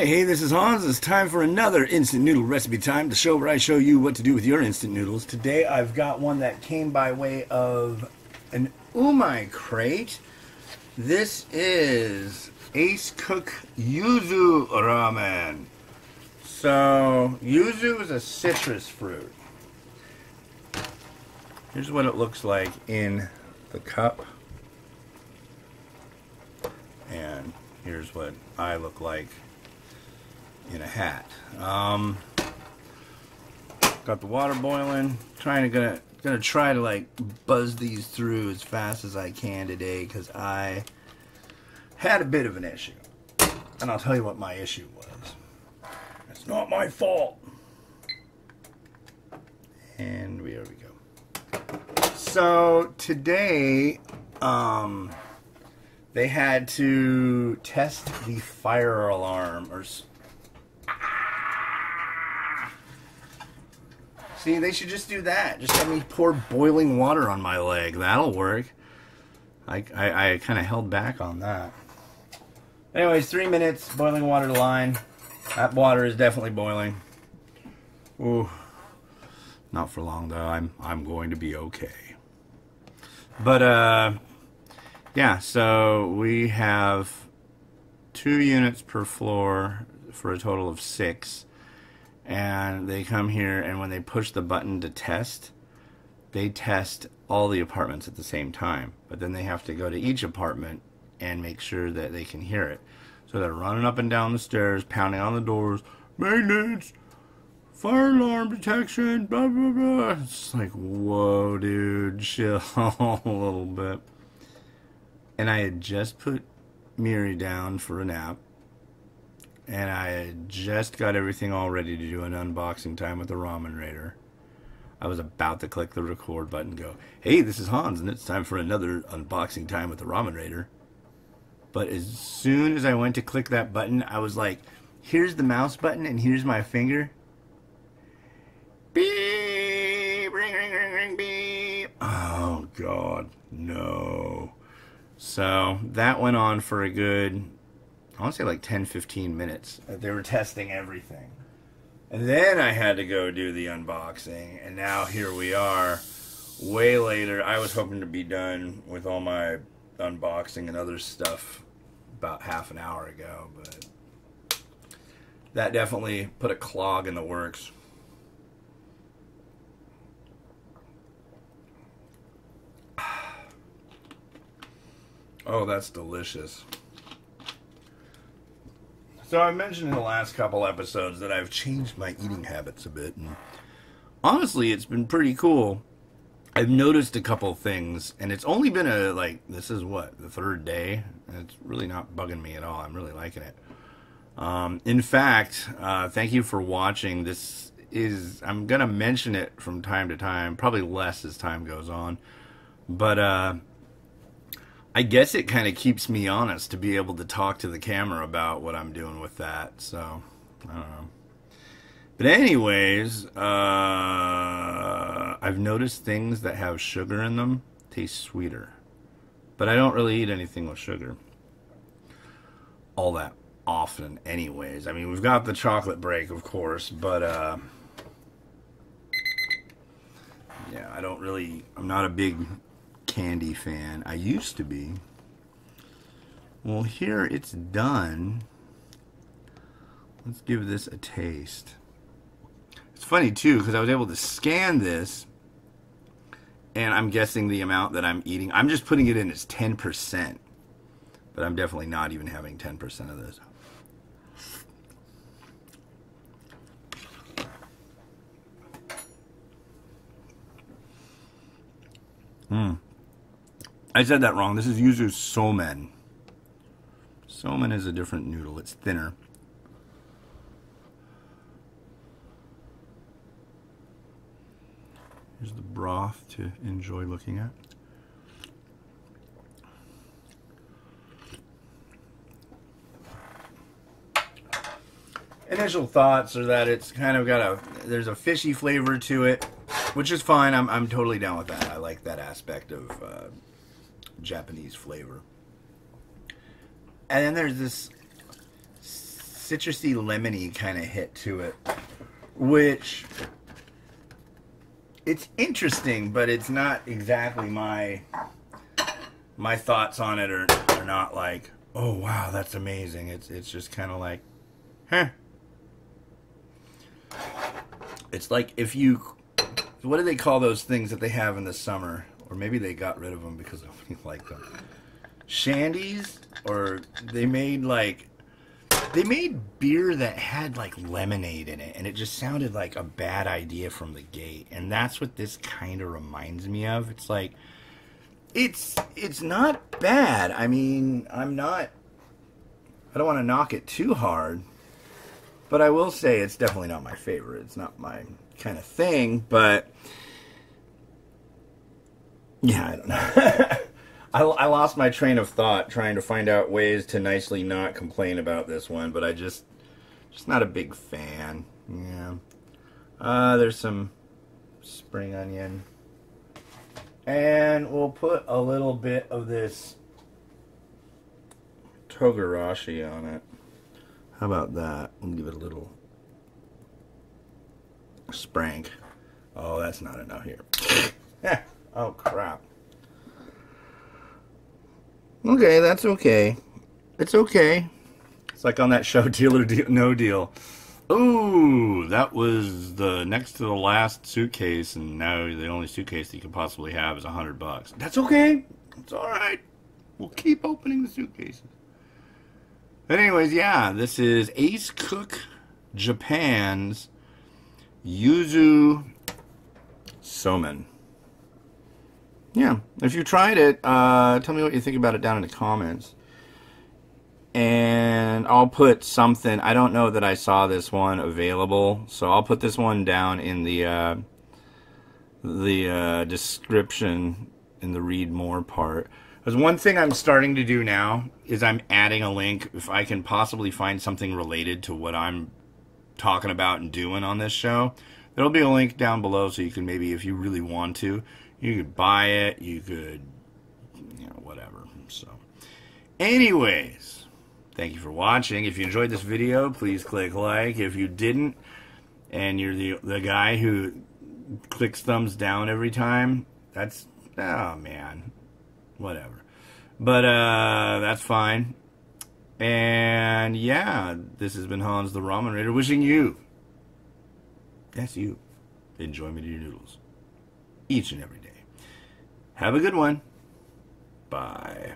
Alright, hey, this is Hans. It's time for another Instant Noodle Recipe Time, the show where I show you what to do with your instant noodles. Today I've got one that came by way of an Umai Crate. This is Acecook Yuzu Ramen. So, yuzu is a citrus fruit. Here's what it looks like in the cup. And here's what I look like in a hat. Got the water boiling. Gonna try to like buzz these through as fast as I can today because I had a bit of an issue, and I'll tell you what my issue was. It's not my fault. And there we go. So today, they had to test the fire alarm or. See, they should just do that. Just have me pour boiling water on my leg. That'll work. I kind of held back on that. Anyways, 3 minutes, boiling water line. That water is definitely boiling. Ooh. Not for long, though. I'm going to be okay. But, yeah, so we have 2 units per floor for a total of 6. And they come here, and when they push the button to test, they test all the apartments at the same time. But then they have to go to each apartment and make sure that they can hear it. So they're running up and down the stairs, pounding on the doors, maintenance, fire alarm detection, blah, blah, blah. It's like, whoa, dude, chill a little bit. And I had just put Miri down for a nap. And I had just got everything all ready to do an unboxing time with the Ramen Rater. I was about to click the record button and go, hey, this is Hans, and it's time for another unboxing time with the Ramen Rater. But as soon as I went to click that button, I was like, here's the mouse button, and here's my finger. Beep, ring, ring, ring, ring, beep. Oh, God, no. So that went on for a good, I want to say like 10-15 minutes. They were testing everything. And then I had to go do the unboxing. And now here we are, way later. I was hoping to be done with all my unboxing and other stuff about half an hour ago. But that definitely put a clog in the works. Oh, that's delicious. So I mentioned in the last couple episodes that I've changed my eating habits a bit, and honestly, it's been pretty cool. I've noticed a couple things, and it's only been this is what, the 3rd day, and it's really not bugging me at all. I'm really liking it. In fact, thank you for watching. I'm going to mention it from time to time, probably less as time goes on, but I guess it kind of keeps me honest to be able to talk to the camera about what I'm doing with that. So, I don't know. But anyways, I've noticed things that have sugar in them taste sweeter. But I don't really eat anything with sugar all that often anyways. I mean, we've got the chocolate break, of course, but yeah, I'm not a big candy fan. I used to be. Well, here it's done. Let's give this a taste. It's funny too because I was able to scan this, and I'm guessing the amount that I'm eating. I'm just putting it in as 10%, but I'm definitely not even having 10% of this. I said that wrong. This is Yuzu Somen. Somen is a different noodle. It's thinner. Here's the broth to enjoy looking at. Initial thoughts are that it's kind of got there's a fishy flavor to it, which is fine. I'm totally down with that. I like that aspect of Japanese flavor. And then there's this citrusy, lemony kind of hit to it, which it's interesting, but it's not exactly my thoughts on it are not like, oh wow, that's amazing. It's just kind of like, huh. It's like if you, what do they call those things that they have in the summer? Or maybe they got rid of them because nobody liked them. Shandies? Or they made beer that had like lemonade in it, and it just sounded like a bad idea from the gate. And that's what this kind of reminds me of. It's like, it's not bad. I mean, I don't want to knock it too hard, but I will say it's definitely not my favorite. It's not my kind of thing, but yeah, I don't know. I lost my train of thought trying to find out ways to nicely not complain about this one, but I just not a big fan. Yeah. There's some spring onion. And we'll put a little bit of this togarashi on it. How about that? We'll give it a little sprank. Oh, that's not enough here. Oh, crap. Okay, that's okay. It's okay. It's like on that show, Deal or No Deal. Ooh, that was the next to the last suitcase, and now the only suitcase that you could possibly have is $100. That's okay. It's all right. We'll keep opening the suitcases. But anyways, yeah, this is Acecook Japan's Yuzu Somen. Yeah, if you tried it, tell me what you think about it down in the comments. And I'll put something. I don't know that I saw this one available, so I'll put this one down in the description in the read more part. There's one thing I'm starting to do now is I'm adding a link if I can possibly find something related to what I'm talking about and doing on this show. There'll be a link down below, so you can maybe, if you really want to, you could buy it. You could, you know, whatever. So, anyways. Thank you for watching. If you enjoyed this video, please click like. If you didn't, and you're the guy who clicks thumbs down every time, that's, oh man, whatever. But that's fine. And yeah, this has been Hans the Ramen Rater wishing you, that's you, enjoyment of your noodles each and every day. Have a good one. Bye.